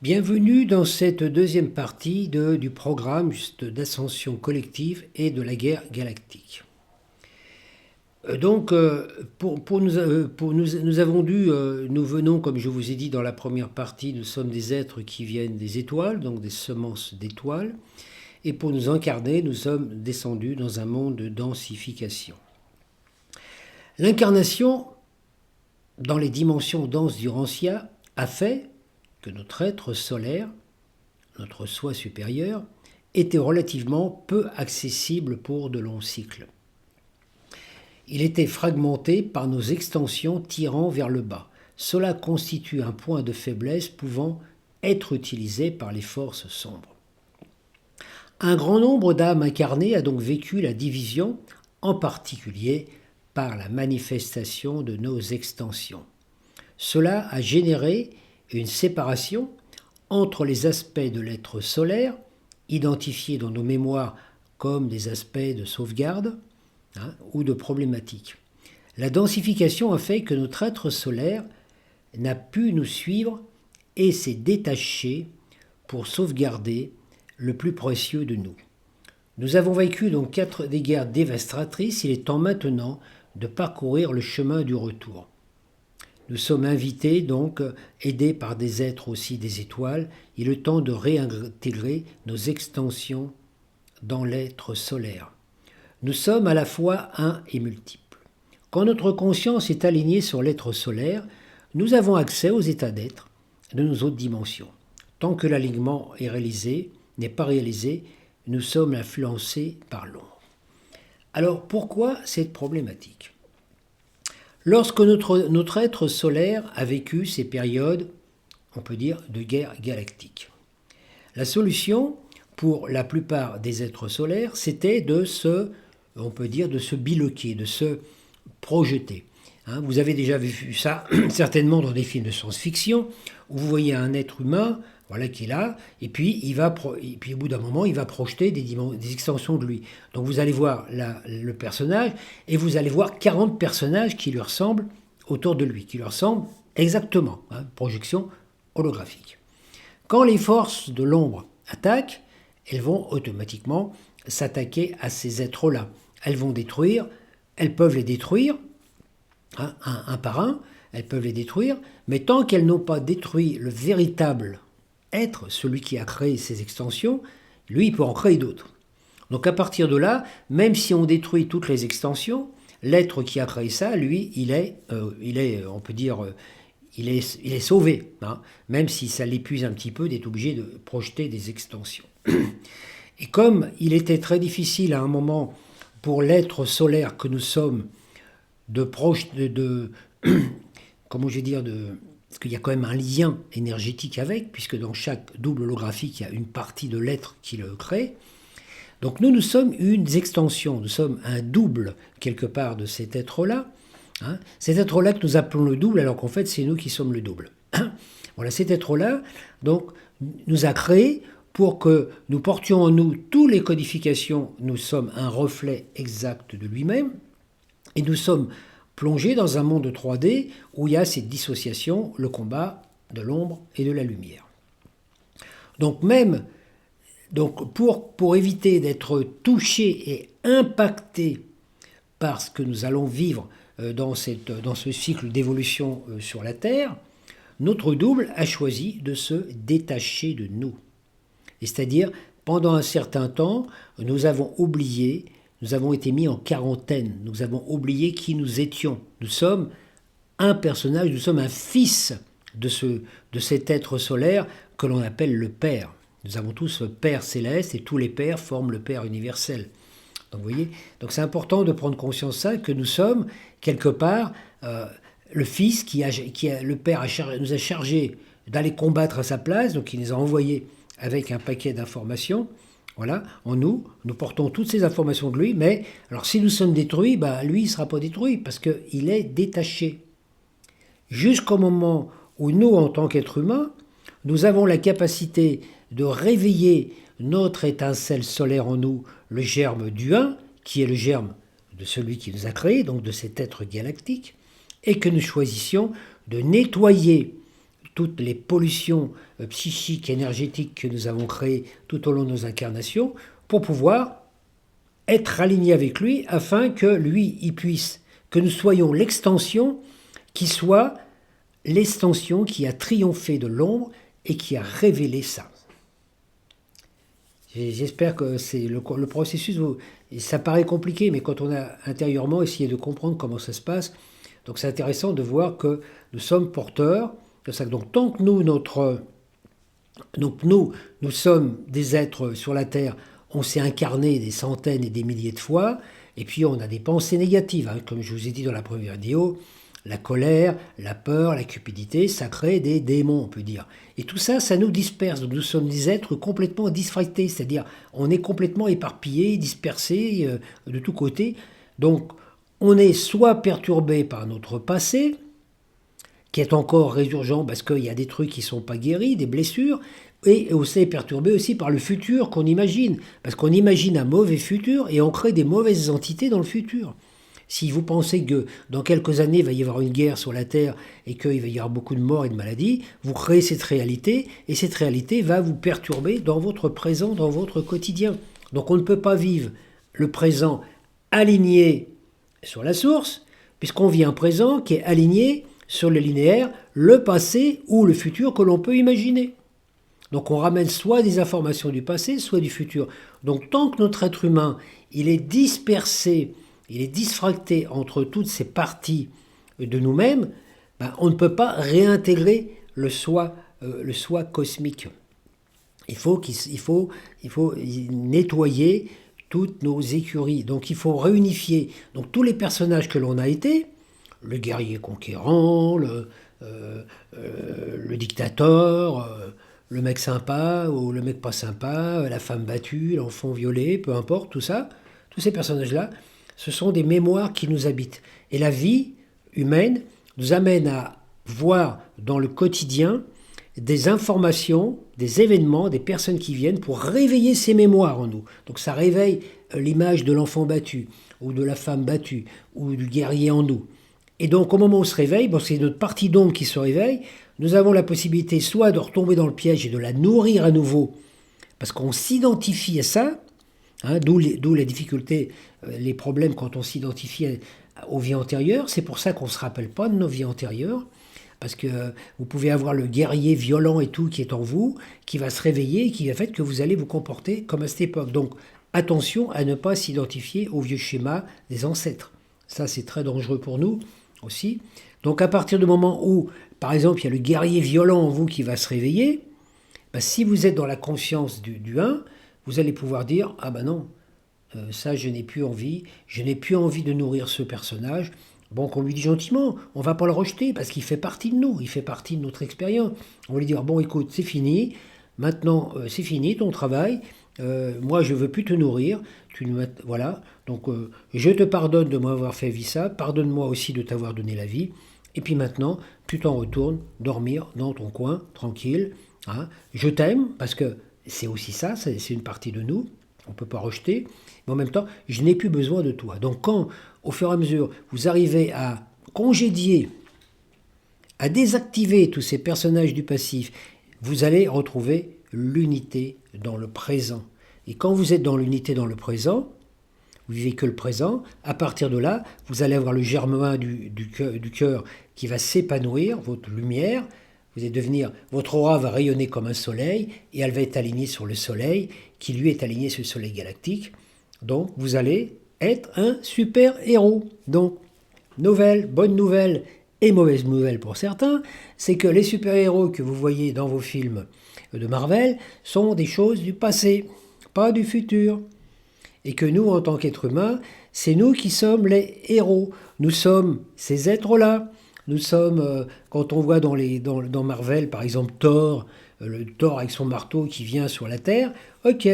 Bienvenue dans cette deuxième partie du programme d'ascension collective et de la guerre galactique. Nous avons nous venons, comme je vous ai dit dans la première partie, nous sommes des êtres qui viennent des étoiles, donc des semences d'étoiles, et pour nous incarner, nous sommes descendus dans un monde de densification. L'incarnation, dans les dimensions denses du Rancia, a fait que notre être solaire, notre soi supérieur, était relativement peu accessible pour de longs cycles. Il était fragmenté par nos extensions tirant vers le bas. Cela constitue un point de faiblesse pouvant être utilisé par les forces sombres. Un grand nombre d'âmes incarnées a donc vécu la division, en particulier par la manifestation de nos extensions. Cela a généré une séparation entre les aspects de l'être solaire, identifiés dans nos mémoires comme des aspects de sauvegarde ou de problématiques. La densification a fait que notre être solaire n'a pu nous suivre et s'est détaché pour sauvegarder le plus précieux de nous. Nous avons vécu donc des guerres dévastatrices, il est temps maintenant de parcourir le chemin du retour. Nous sommes invités, donc, aidés par des êtres aussi des étoiles, il est le temps de réintégrer nos extensions dans l'être solaire. Nous sommes à la fois un et multiples. Quand notre conscience est alignée sur l'être solaire, nous avons accès aux états d'être de nos autres dimensions. Tant que l'alignement n'est pas réalisé, nous sommes influencés par l'ombre. Alors pourquoi cette problématique ? Lorsque notre être solaire a vécu ces périodes, on peut dire, de guerre galactique, la solution pour la plupart des êtres solaires, c'était de se biloquer, de se projeter. Vous avez déjà vu ça certainement dans des films de science-fiction, où vous voyez un être humain, qui est là, et puis au bout d'un moment, il va projeter des extensions de lui. Donc vous allez voir le personnage, et vous allez voir 40 personnages qui lui ressemblent autour de lui, qui lui ressemblent exactement, projection holographique. Quand les forces de l'ombre attaquent, elles vont automatiquement s'attaquer à ces êtres-là. Elles peuvent les détruire, un par un, elles peuvent les détruire, mais tant qu'elles n'ont pas détruit le véritable être, celui qui a créé ces extensions, lui, il peut en créer d'autres. Donc à partir de là, même si on détruit toutes les extensions, l'être qui a créé ça, lui, il est sauvé, même si ça l'épuise un petit peu d'être obligé de projeter des extensions. Et comme il était très difficile à un moment pour l'être solaire que nous sommes parce qu'il y a quand même un lien énergétique avec, puisque dans chaque double holographique, il y a une partie de l'être qui le crée. Donc nous sommes une extension, nous sommes un double quelque part de cet être-là. Cet être-là que nous appelons le double, alors qu'en fait c'est nous qui sommes le double. Voilà, cet être-là donc, nous a créé pour que nous portions en nous toutes les codifications, nous sommes un reflet exact de lui-même, et nous sommes plongés dans un monde 3D où il y a cette dissociation, le combat de l'ombre et de la lumière. Donc pour éviter d'être touchés et impactés par ce que nous allons vivre dans ce cycle d'évolution sur la Terre, notre double a choisi de se détacher de nous. C'est-à-dire, pendant un certain temps, nous avons été mis en quarantaine, nous avons oublié qui nous étions. Nous sommes un personnage, nous sommes un fils de cet être solaire que l'on appelle le Père. Nous avons tous le Père céleste et tous les pères forment le Père universel. Donc vous voyez, donc c'est important de prendre conscience de ça, que nous sommes quelque part le Fils le Père nous a chargé d'aller combattre à sa place, donc il nous a envoyés avec un paquet d'informations. Voilà, en nous portons toutes ces informations de lui, mais alors si nous sommes détruits, lui il ne sera pas détruit parce qu'il est détaché. Jusqu'au moment où nous, en tant qu'êtres humains, nous avons la capacité de réveiller notre étincelle solaire en nous, le germe du 1, qui est le germe de celui qui nous a créés, donc de cet être galactique, et que nous choisissions de nettoyer toutes les pollutions psychiques, énergétiques que nous avons créées tout au long de nos incarnations, pour pouvoir être alignés avec lui, afin que lui, il puisse, que nous soyons l'extension qui soit l'extension qui a triomphé de l'ombre et qui a révélé ça. J'espère que c'est le processus, ça paraît compliqué, mais quand on a intérieurement essayé de comprendre comment ça se passe, donc c'est intéressant de voir que nous sommes porteurs de ça. Donc tant que nous sommes des êtres sur la Terre, on s'est incarné des centaines et des milliers de fois, et puis on a des pensées négatives, hein, comme je vous ai dit dans la première vidéo. La colère, la peur, la cupidité, ça crée des démons, on peut dire. Et tout ça, ça nous disperse. Donc nous sommes des êtres complètement disfractés, c'est-à-dire on est complètement éparpillés, dispersés de tous côtés. Donc on est soit perturbé par notre passé, qui est encore résurgent parce qu'il y a des trucs qui ne sont pas guéris, des blessures, et on s'est perturbé aussi par le futur qu'on imagine, parce qu'on imagine un mauvais futur et on crée des mauvaises entités dans le futur. Si vous pensez que dans quelques années, il va y avoir une guerre sur la Terre et qu'il va y avoir beaucoup de morts et de maladies, vous créez cette réalité et cette réalité va vous perturber dans votre présent, dans votre quotidien. Donc on ne peut pas vivre le présent aligné sur la source, puisqu'on vit un présent qui est aligné sur le linéaire, le passé ou le futur que l'on peut imaginer. Donc on ramène soit des informations du passé, soit du futur. Donc tant que notre être humain, il est dispersé, il est disfracté entre toutes ces parties de nous-mêmes, on ne peut pas réintégrer le soi cosmique. Il faut nettoyer toutes nos écuries. Donc il faut réunifier donc, tous les personnages que l'on a été, le guerrier conquérant, le dictateur, le mec sympa ou le mec pas sympa, la femme battue, l'enfant violé, peu importe, tout ça, tous ces personnages-là, ce sont des mémoires qui nous habitent. Et la vie humaine nous amène à voir dans le quotidien des informations, des événements, des personnes qui viennent pour réveiller ces mémoires en nous. Donc ça réveille l'image de l'enfant battu, ou de la femme battue, ou du guerrier en nous. Et donc au moment où on se réveille, c'est notre partie d'ombre qui se réveille, nous avons la possibilité soit de retomber dans le piège et de la nourrir à nouveau, parce qu'on s'identifie à ça, hein, d'où les difficultés, les problèmes quand on s'identifie aux vies antérieures. C'est pour ça qu'on ne se rappelle pas de nos vies antérieures, parce que vous pouvez avoir le guerrier violent et tout qui est en vous, qui va se réveiller et qui va faire que vous allez vous comporter comme à cette époque. Donc attention à ne pas s'identifier au vieux schéma des ancêtres. Ça c'est très dangereux pour nous aussi. Donc à partir du moment où, par exemple, il y a le guerrier violent en vous qui va se réveiller, si vous êtes dans la conscience du 1, vous allez pouvoir dire « Ah ben non, ça je n'ai plus envie de nourrir ce personnage ». Bon, qu'on lui dit gentiment, on ne va pas le rejeter parce qu'il fait partie de nous, il fait partie de notre expérience. On va lui dire « Bon écoute, c'est fini, maintenant c'est fini ton travail, moi je ne veux plus te nourrir, voilà, donc je te pardonne de m'avoir fait vivre ça, pardonne-moi aussi de t'avoir donné la vie, et puis maintenant tu t'en retournes dormir dans ton coin, tranquille, hein. Je t'aime parce que c'est aussi ça, c'est une partie de nous, on ne peut pas rejeter, mais en même temps, je n'ai plus besoin de toi. » Donc quand, au fur et à mesure, vous arrivez à congédier, à désactiver tous ces personnages du passif, vous allez retrouver l'unité dans le présent. Et quand vous êtes dans l'unité dans le présent, vous vivez que le présent, à partir de là, vous allez avoir le germe du cœur qui va s'épanouir, votre lumière, votre aura va rayonner comme un soleil, et elle va être alignée sur le soleil, qui lui est aligné sur le soleil galactique. Donc vous allez être un super héros. Donc, bonne nouvelle et mauvaise nouvelle pour certains, c'est que les super héros que vous voyez dans vos films de Marvel sont des choses du passé, pas du futur. Et que nous, en tant qu'êtres humains, c'est nous qui sommes les héros. Nous sommes ces êtres-là. Nous sommes, quand on voit dans Marvel, par exemple, Thor, le Thor avec son marteau qui vient sur la Terre, ok,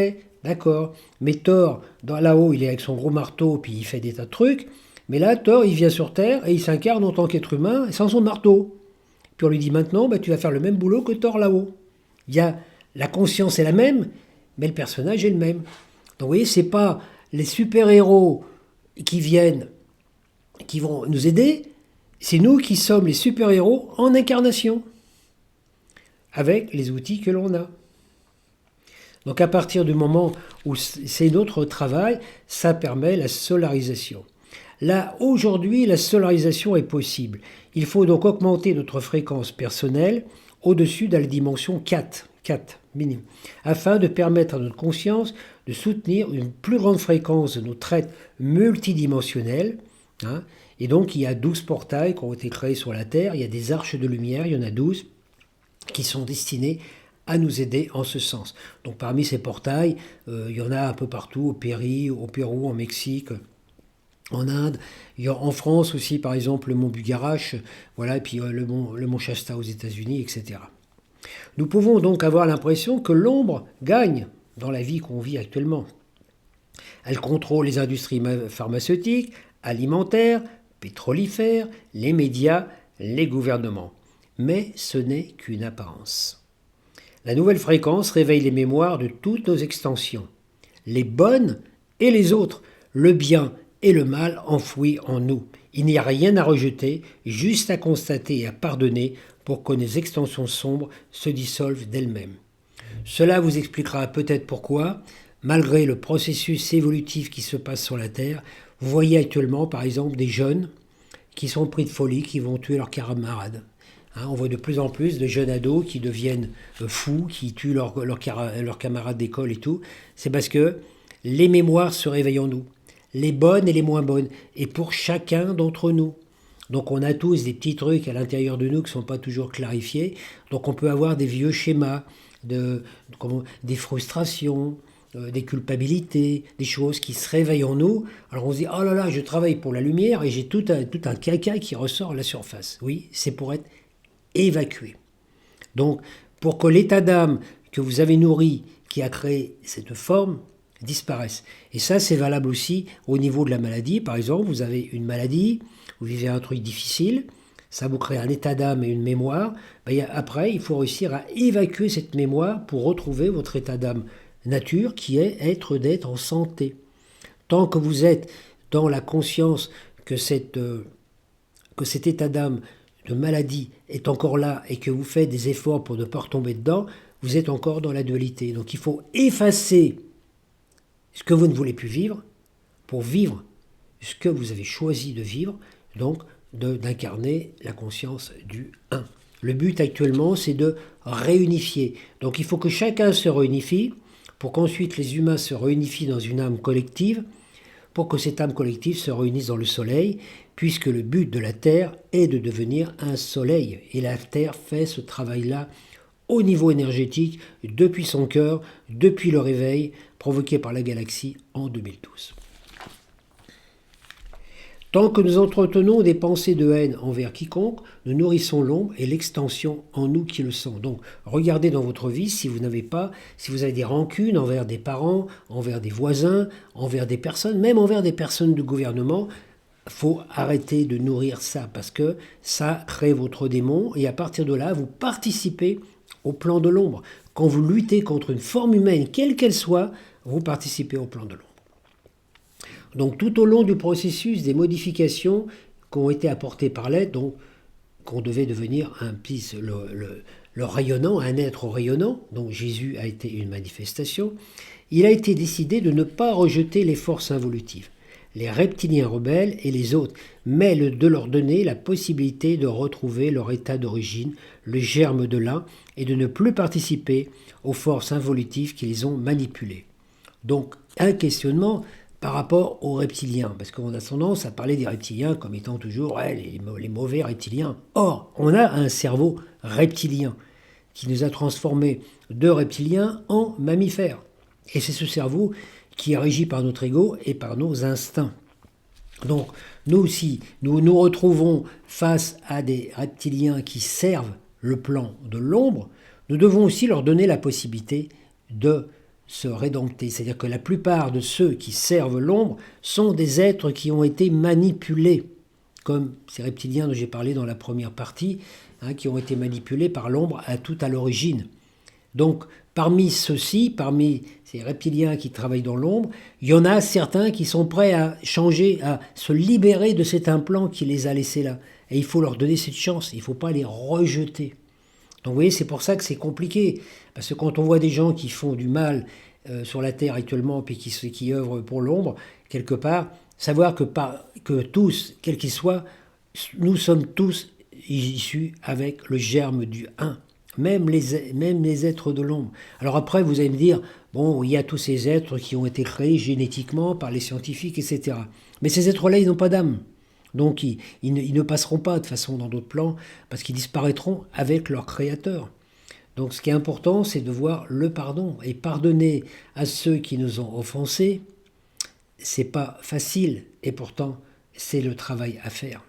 d'accord. Mais Thor, là-haut, il est avec son gros marteau, puis il fait des tas de trucs. Mais là, Thor, il vient sur Terre et il s'incarne en tant qu'être humain sans son marteau. Puis on lui dit maintenant, tu vas faire le même boulot que Thor là-haut. La conscience est la même, mais le personnage est le même. Donc vous voyez, c'est pas les super-héros qui vont nous aider, c'est nous qui sommes les super-héros en incarnation. avec les outils que l'on a. Donc à partir du moment où c'est notre travail, ça permet la solarisation. Là, aujourd'hui, la solarisation est possible. Il faut donc augmenter notre fréquence personnelle au-dessus de la dimension 4 minimum, afin de permettre à notre conscience de soutenir une plus grande fréquence de nos traites multidimensionnelles. Et donc, il y a 12 portails qui ont été créés sur la Terre. Il y a des arches de lumière, il y en a 12, qui sont destinés à nous aider en ce sens. Donc, parmi ces portails, il y en a un peu partout, au Pérou, en Mexique, en Inde, en France aussi, par exemple, le mont Bugarache, voilà, et puis le mont Shasta aux États-Unis, etc. Nous pouvons donc avoir l'impression que l'ombre gagne dans la vie qu'on vit actuellement. Elle contrôle les industries pharmaceutiques, alimentaires, pétrolifères, les médias, les gouvernements. Mais ce n'est qu'une apparence. La nouvelle fréquence réveille les mémoires de toutes nos extensions, les bonnes et les autres, le bien et le mal enfouis en nous. Il n'y a rien à rejeter, juste à constater et à pardonner pour que nos extensions sombres se dissolvent d'elles-mêmes. Cela vous expliquera peut-être pourquoi, malgré le processus évolutif qui se passe sur la Terre, vous voyez actuellement par exemple des jeunes qui sont pris de folie, qui vont tuer leurs camarades. On voit de plus en plus de jeunes ados qui deviennent fous, qui tuent leurs camarades d'école et tout. C'est parce que les mémoires se réveillent en nous, les bonnes et les moins bonnes, et pour chacun d'entre nous. Donc on a tous des petits trucs à l'intérieur de nous qui ne sont pas toujours clarifiés. Donc on peut avoir des vieux schémas, des frustrations, des culpabilités, des choses qui se réveillent en nous. Alors on se dit, oh là là, je travaille pour la lumière et j'ai tout un caca qui ressort à la surface. Oui, c'est pour être évacué. Donc pour que l'état d'âme que vous avez nourri, qui a créé cette forme, disparaisse. Et ça, c'est valable aussi au niveau de la maladie. Par exemple, vous avez une maladie, vous vivez un truc difficile, ça vous crée un état d'âme et une mémoire. Après, il faut réussir à évacuer cette mémoire pour retrouver votre état d'âme nature, qui est d'être en santé. Tant que vous êtes dans la conscience que cet état d'âme de maladie est encore là et que vous faites des efforts pour ne pas retomber dedans, vous êtes encore dans la dualité. Donc il faut effacer ce que vous ne voulez plus vivre pour vivre ce que vous avez choisi de vivre, donc d'incarner la conscience du 1. Le but actuellement, c'est de réunifier. Donc il faut que chacun se réunifie pour qu'ensuite les humains se réunifient dans une âme collective, pour que cette âme collective se réunisse dans le soleil, puisque le but de la Terre est de devenir un soleil. Et la Terre fait ce travail-là au niveau énergétique, depuis son cœur, depuis le réveil provoqué par la galaxie en 2012. Tant que nous entretenons des pensées de haine envers quiconque, nous nourrissons l'ombre et l'extension en nous qui le sont. Donc, regardez dans votre vie si vous avez des rancunes envers des parents, envers des voisins, envers des personnes, même envers des personnes du gouvernement, faut arrêter de nourrir ça parce que ça crée votre démon et à partir de là, vous participez au plan de l'ombre. Quand vous luttez contre une forme humaine, quelle qu'elle soit, vous participez au plan de l'ombre. Donc tout au long du processus, des modifications qui ont été apportées par l'être, donc qu'on devait devenir le rayonnant, un être rayonnant, donc Jésus a été une manifestation, il a été décidé de ne pas rejeter les forces involutives, les reptiliens rebelles et les autres, mais de leur donner la possibilité de retrouver leur état d'origine, le germe de l'un, et de ne plus participer aux forces involutives qui les ont manipulés. Donc un questionnement par rapport aux reptiliens, parce qu'on a tendance à parler des reptiliens comme étant toujours les mauvais reptiliens. Or, on a un cerveau reptilien qui nous a transformés de reptiliens en mammifères. Et c'est ce cerveau qui est régi par notre ego et par nos instincts. Donc, nous aussi, nous nous retrouvons face à des reptiliens qui servent le plan de l'ombre, nous devons aussi leur donner la possibilité de se rédempter. C'est-à-dire que la plupart de ceux qui servent l'ombre sont des êtres qui ont été manipulés, comme ces reptiliens dont j'ai parlé dans la première partie, qui ont été manipulés par l'ombre tout à l'origine. Donc, parmi ceux-ci, parmi ces reptiliens qui travaillent dans l'ombre, il y en a certains qui sont prêts à changer, à se libérer de cet implant qui les a laissés là. Et il faut leur donner cette chance, il ne faut pas les rejeter. Donc vous voyez, c'est pour ça que c'est compliqué. Parce que quand on voit des gens qui font du mal sur la Terre actuellement, puis qui œuvrent pour l'ombre, quelque part, savoir que tous, quels qu'ils soient, nous sommes tous issus avec le germe du un. Même les êtres de l'ombre. Alors après, vous allez me dire, bon, il y a tous ces êtres qui ont été créés génétiquement par les scientifiques, etc. Mais ces êtres-là, ils n'ont pas d'âme. Donc ils ne passeront pas de toute façon dans d'autres plans, parce qu'ils disparaîtront avec leur créateur. Donc ce qui est important, c'est de voir le pardon. Et pardonner à ceux qui nous ont offensés, c'est pas facile. Et pourtant, c'est le travail à faire.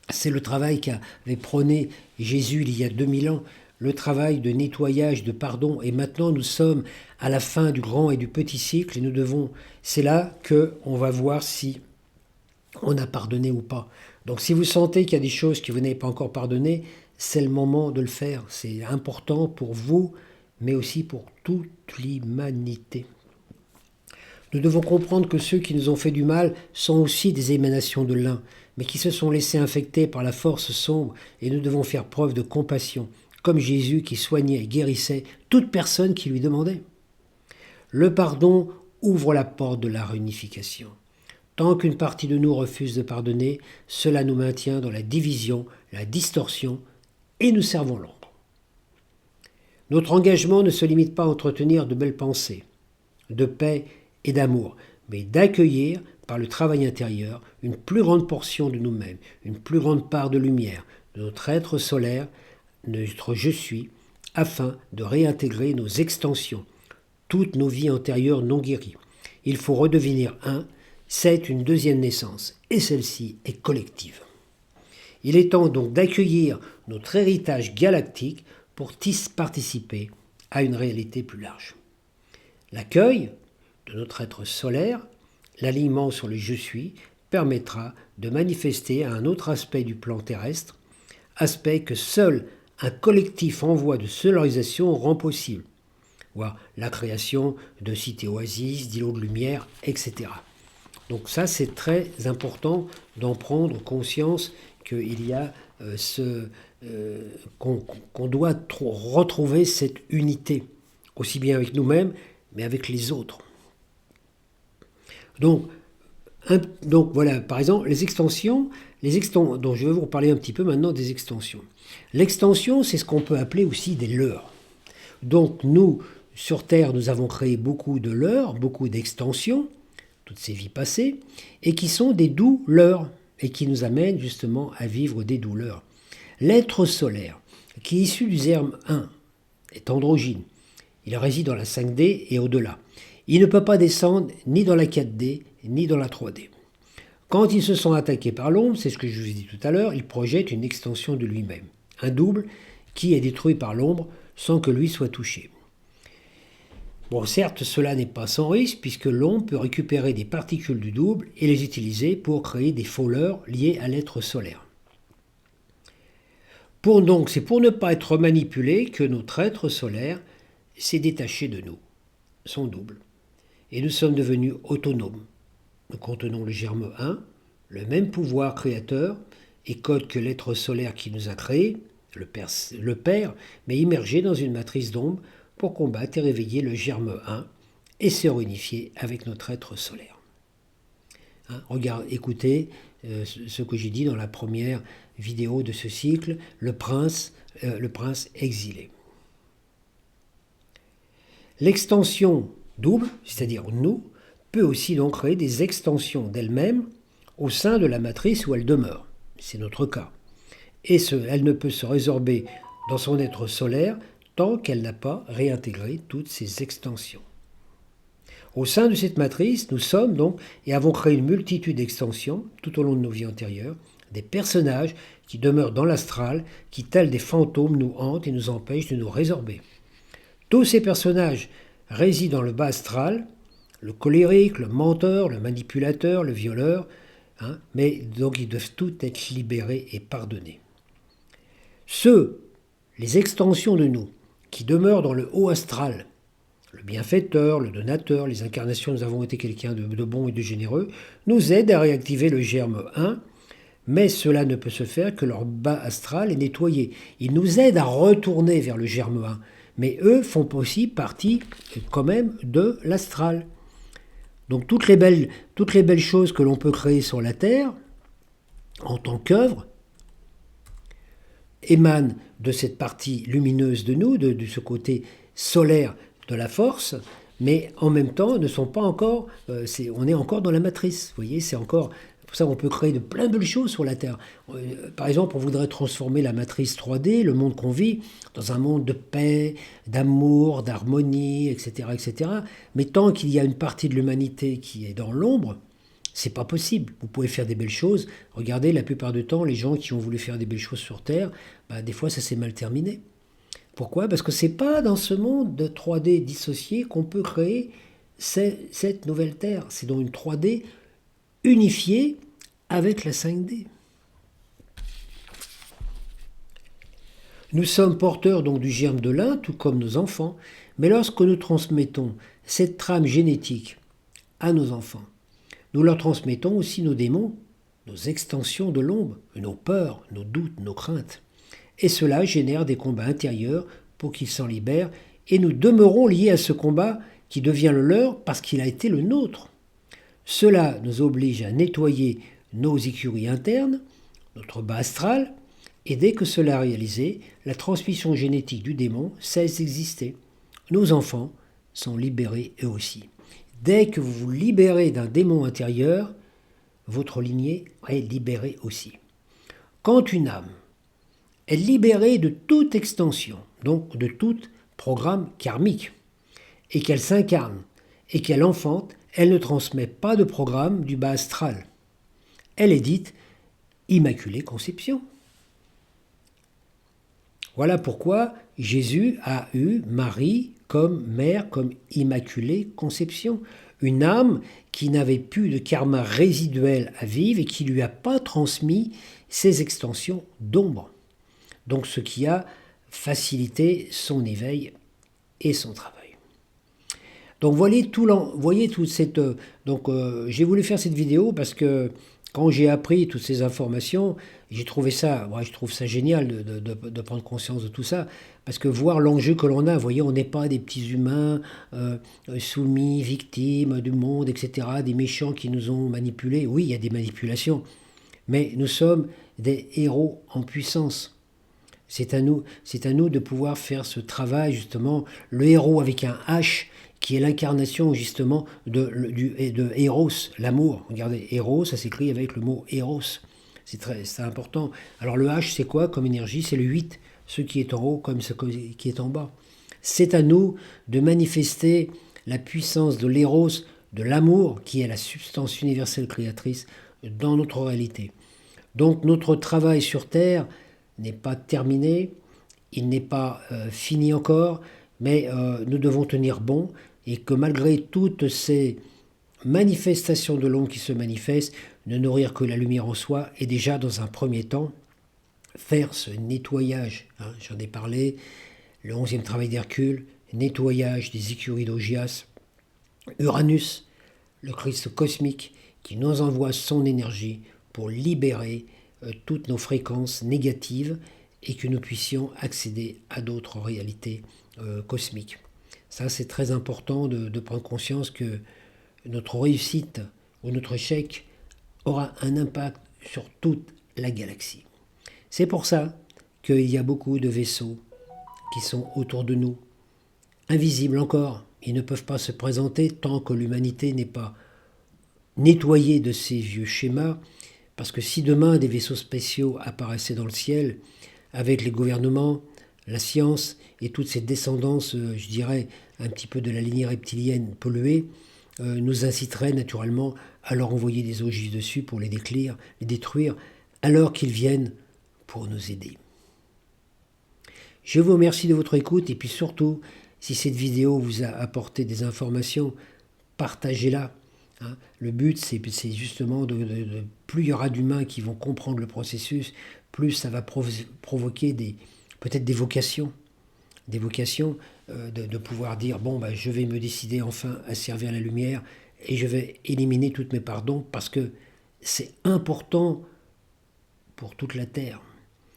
C'est le travail qu'avait prôné Jésus il y a 2000 ans, le travail de nettoyage, de pardon. Et maintenant, nous sommes à la fin du grand et du petit cycle et c'est là qu'on va voir si on a pardonné ou pas. Donc si vous sentez qu'il y a des choses que vous n'avez pas encore pardonnées, c'est le moment de le faire. C'est important pour vous, mais aussi pour toute l'humanité. Nous devons comprendre que ceux qui nous ont fait du mal sont aussi des émanations de l'un, mais qui se sont laissés infecter par la force sombre, et nous devons faire preuve de compassion, comme Jésus qui soignait et guérissait toute personne qui lui demandait. Le pardon ouvre la porte de la réunification. Tant qu'une partie de nous refuse de pardonner, cela nous maintient dans la division, la distorsion, et nous servons l'ombre. Notre engagement ne se limite pas à entretenir de belles pensées, de paix et d'amour, mais d'accueillir, par le travail intérieur, une plus grande portion de nous-mêmes, une plus grande part de lumière, de notre être solaire, notre je suis, afin de réintégrer nos extensions, toutes nos vies antérieures non guéries. Il faut redevenir un, c'est une deuxième naissance, et celle-ci est collective. Il est temps donc d'accueillir notre héritage galactique pour participer à une réalité plus large. L'accueil de notre être solaire, l'alignement sur le je suis, permettra de manifester un autre aspect du plan terrestre, aspect que seul un collectif en voie de solarisation rend possible, voire la création de cités-oasis, d'îlots de lumière, etc. Donc ça, c'est très important d'en prendre conscience qu'il y a qu'on doit retrouver cette unité, aussi bien avec nous-mêmes, mais avec les autres. Donc voilà, par exemple, les extensions, donc je vais vous parler un petit peu maintenant des extensions. L'extension, c'est ce qu'on peut appeler aussi des leurres. Donc nous, sur Terre, nous avons créé beaucoup de leurres, beaucoup d'extensions, toutes ces vies passées, et qui sont des douleurs, et qui nous amènent justement à vivre des douleurs. L'être solaire, qui est issu du germe 1, est androgyne. Il réside dans la 5D et au-delà. Il ne peut pas descendre ni dans la 4D, ni dans la 3D. Quand ils se sont attaqués par l'ombre, c'est ce que je vous ai dit tout à l'heure, il projette une extension de lui-même. Un double qui est détruit par l'ombre sans que lui soit touché. Bon, certes, cela n'est pas sans risque, puisque l'ombre peut récupérer des particules du double et les utiliser pour créer des faux leurres liés à l'être solaire. C'est pour ne pas être manipulé que notre être solaire s'est détaché de nous, son double. Et nous sommes devenus autonomes. Nous contenons le germe 1, le même pouvoir créateur et code que l'être solaire qui nous a créés, le Père, mais immergé dans une matrice d'ombre pour combattre et réveiller le germe 1 et se réunifier avec notre être solaire. Écoutez ce que j'ai dit dans la première vidéo de ce cycle, le prince exilé. L'extension double, c'est-à-dire nous, peut aussi donc créer des extensions d'elle-même au sein de la matrice où elle demeure. C'est notre cas. Et elle ne peut se résorber dans son être solaire tant qu'elle n'a pas réintégré toutes ces extensions. Au sein de cette matrice, nous sommes donc et avons créé une multitude d'extensions tout au long de nos vies antérieures, des personnages qui demeurent dans l'astral, qui tels des fantômes nous hantent et nous empêchent de nous résorber. Tous ces personnages résident dans le bas astral, le colérique, le menteur, le manipulateur, le violeur, mais donc ils doivent tous être libérés et pardonnés. Les extensions de nous, qui demeurent dans le haut astral, le bienfaiteur, le donateur, les incarnations, nous avons été quelqu'un de bon et de généreux, nous aident à réactiver le germe 1 Mais cela ne peut se faire que leur bas astral est nettoyé. Ils nous aident à retourner vers le germe 1. Mais eux font aussi partie quand même de l'astral. Donc toutes les belles choses que l'on peut créer sur la Terre, en tant qu'œuvre, émanent de cette partie lumineuse de nous, de ce côté solaire de la force, mais en même temps ne sont pas encore, on est encore dans la matrice, vous voyez, c'est encore, pour ça on peut créer de plein de belles choses sur la Terre. Par exemple, on voudrait transformer la matrice 3D, le monde qu'on vit, dans un monde de paix, d'amour, d'harmonie, etc., etc. Mais tant qu'il y a une partie de l'humanité qui est dans l'ombre, c'est pas possible. Vous pouvez faire des belles choses. Regardez, la plupart du temps, les gens qui ont voulu faire des belles choses sur Terre, des fois ça s'est mal terminé. Pourquoi? Parce que c'est pas dans ce monde de 3D dissocié qu'on peut créer cette nouvelle Terre. C'est dans une 3D unifiée avec la 5D. Nous sommes porteurs donc du germe de l'un, tout comme nos enfants, mais lorsque nous transmettons cette trame génétique à nos enfants, nous leur transmettons aussi nos démons, nos extensions de l'ombre, nos peurs, nos doutes, nos craintes. Et cela génère des combats intérieurs pour qu'ils s'en libèrent, et nous demeurons liés à ce combat qui devient le leur parce qu'il a été le nôtre. Cela nous oblige à nettoyer nos écuries internes, notre bas astral, et dès que cela est réalisé, la transmission génétique du démon cesse d'exister. Nos enfants sont libérés eux aussi. Dès que vous vous libérez d'un démon intérieur, votre lignée est libérée aussi. Quand une âme est libérée de toute extension, donc de tout programme karmique, et qu'elle s'incarne, et qu'elle enfante, elle ne transmet pas de programme du bas astral. Elle est dite Immaculée Conception. Voilà pourquoi Jésus a eu Marie comme mère, comme Immaculée Conception. Une âme qui n'avait plus de karma résiduel à vivre et qui ne lui a pas transmis ses extensions d'ombre. Donc ce qui a facilité son éveil et son travail. Donc voyez toute cette... j'ai voulu faire cette vidéo parce que quand j'ai appris toutes ces informations, j'ai trouvé ça, je trouve ça génial de prendre conscience de tout ça, parce que voir l'enjeu que l'on a, vous voyez, on n'est pas des petits humains soumis, victimes du monde, etc., des méchants qui nous ont manipulés. Oui, il y a des manipulations, mais nous sommes des héros en puissance. C'est à nous de pouvoir faire ce travail, justement, le héros avec un H, qui est l'incarnation justement de Eros, l'amour. Regardez, Eros, ça s'écrit avec le mot Eros. C'est important. Alors le H, c'est quoi comme énergie? C'est le 8, ce qui est en haut comme ce qui est en bas. C'est à nous de manifester la puissance de l'Eros, de l'amour, qui est la substance universelle créatrice, dans notre réalité. Donc notre travail sur Terre n'est pas terminé, il n'est pas fini encore, mais nous devons tenir bon, et que malgré toutes ces manifestations de l'ombre qui se manifestent, ne nourrir que la lumière en soi, et déjà dans un premier temps, faire ce nettoyage. J'en ai parlé, le 11e travail d'Hercule, nettoyage des écuries d'Augias, Uranus, le Christ cosmique, qui nous envoie son énergie pour libérer toutes nos fréquences négatives et que nous puissions accéder à d'autres réalités cosmiques. Ça, c'est très important de prendre conscience que notre réussite ou notre échec aura un impact sur toute la galaxie. C'est pour ça qu'il y a beaucoup de vaisseaux qui sont autour de nous, invisibles encore. Ils ne peuvent pas se présenter tant que l'humanité n'est pas nettoyée de ces vieux schémas, parce que si demain des vaisseaux spéciaux apparaissaient dans le ciel, avec les gouvernements, la science et toutes ces descendances, je dirais, un petit peu de la lignée reptilienne polluée, nous inciterait naturellement à leur envoyer des ogives dessus pour les détruire, alors qu'ils viennent pour nous aider. Je vous remercie de votre écoute et puis surtout, si cette vidéo vous a apporté des informations, partagez-la. Le but, c'est justement plus il y aura d'humains qui vont comprendre le processus, plus ça va provoquer peut-être des vocations, de pouvoir dire, je vais me décider enfin à servir la lumière et je vais éliminer toutes mes pardons parce que c'est important pour toute la Terre.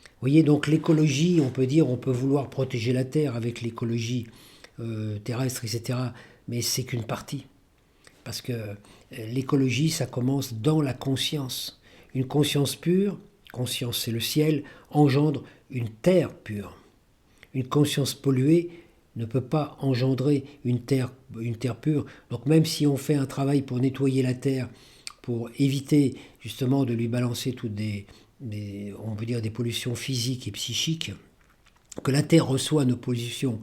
Vous voyez, donc l'écologie, on peut dire, on peut vouloir protéger la Terre avec l'écologie terrestre, etc. Mais c'est qu'une partie. Parce que l'écologie, ça commence dans la conscience. Une conscience pure, conscience c'est le ciel, engendre une terre pure. Une conscience polluée ne peut pas engendrer une terre pure. Donc même si on fait un travail pour nettoyer la terre, pour éviter justement de lui balancer toutes on peut dire des pollutions physiques et psychiques, que la terre reçoit nos pollutions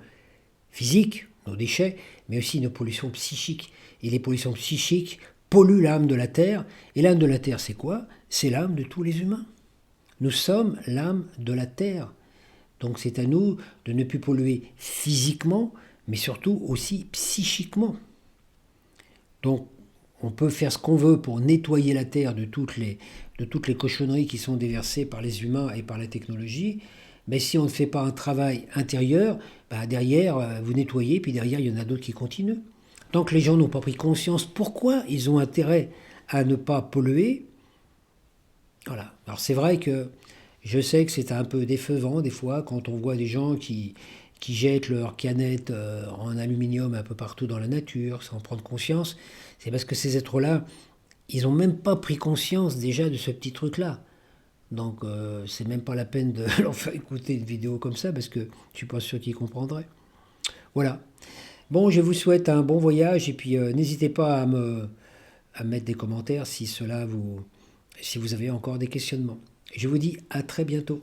physiques, nos déchets, mais aussi nos pollutions psychiques. Et les pollutions psychiques polluent l'âme de la terre. Et l'âme de la terre, c'est quoi? C'est l'âme de tous les humains. Nous sommes l'âme de la terre. Donc c'est à nous de ne plus polluer physiquement, mais surtout aussi psychiquement. Donc on peut faire ce qu'on veut pour nettoyer la terre de toutes les cochonneries qui sont déversées par les humains et par la technologie. Mais si on ne fait pas un travail intérieur, derrière, vous nettoyez, puis derrière, il y en a d'autres qui continuent. Tant que les gens n'ont pas pris conscience pourquoi ils ont intérêt à ne pas polluer, voilà. Alors c'est vrai que je sais que c'est un peu décevant des fois quand on voit des gens qui jettent leurs canettes en aluminium un peu partout dans la nature sans prendre conscience. C'est parce que ces êtres-là, ils n'ont même pas pris conscience déjà de ce petit truc-là. Donc c'est même pas la peine de leur faire écouter une vidéo comme ça parce que je suis pas sûr qu'ils comprendraient. Voilà. Bon, je vous souhaite un bon voyage et puis n'hésitez pas à mettre des commentaires si vous avez encore des questionnements. Je vous dis à très bientôt.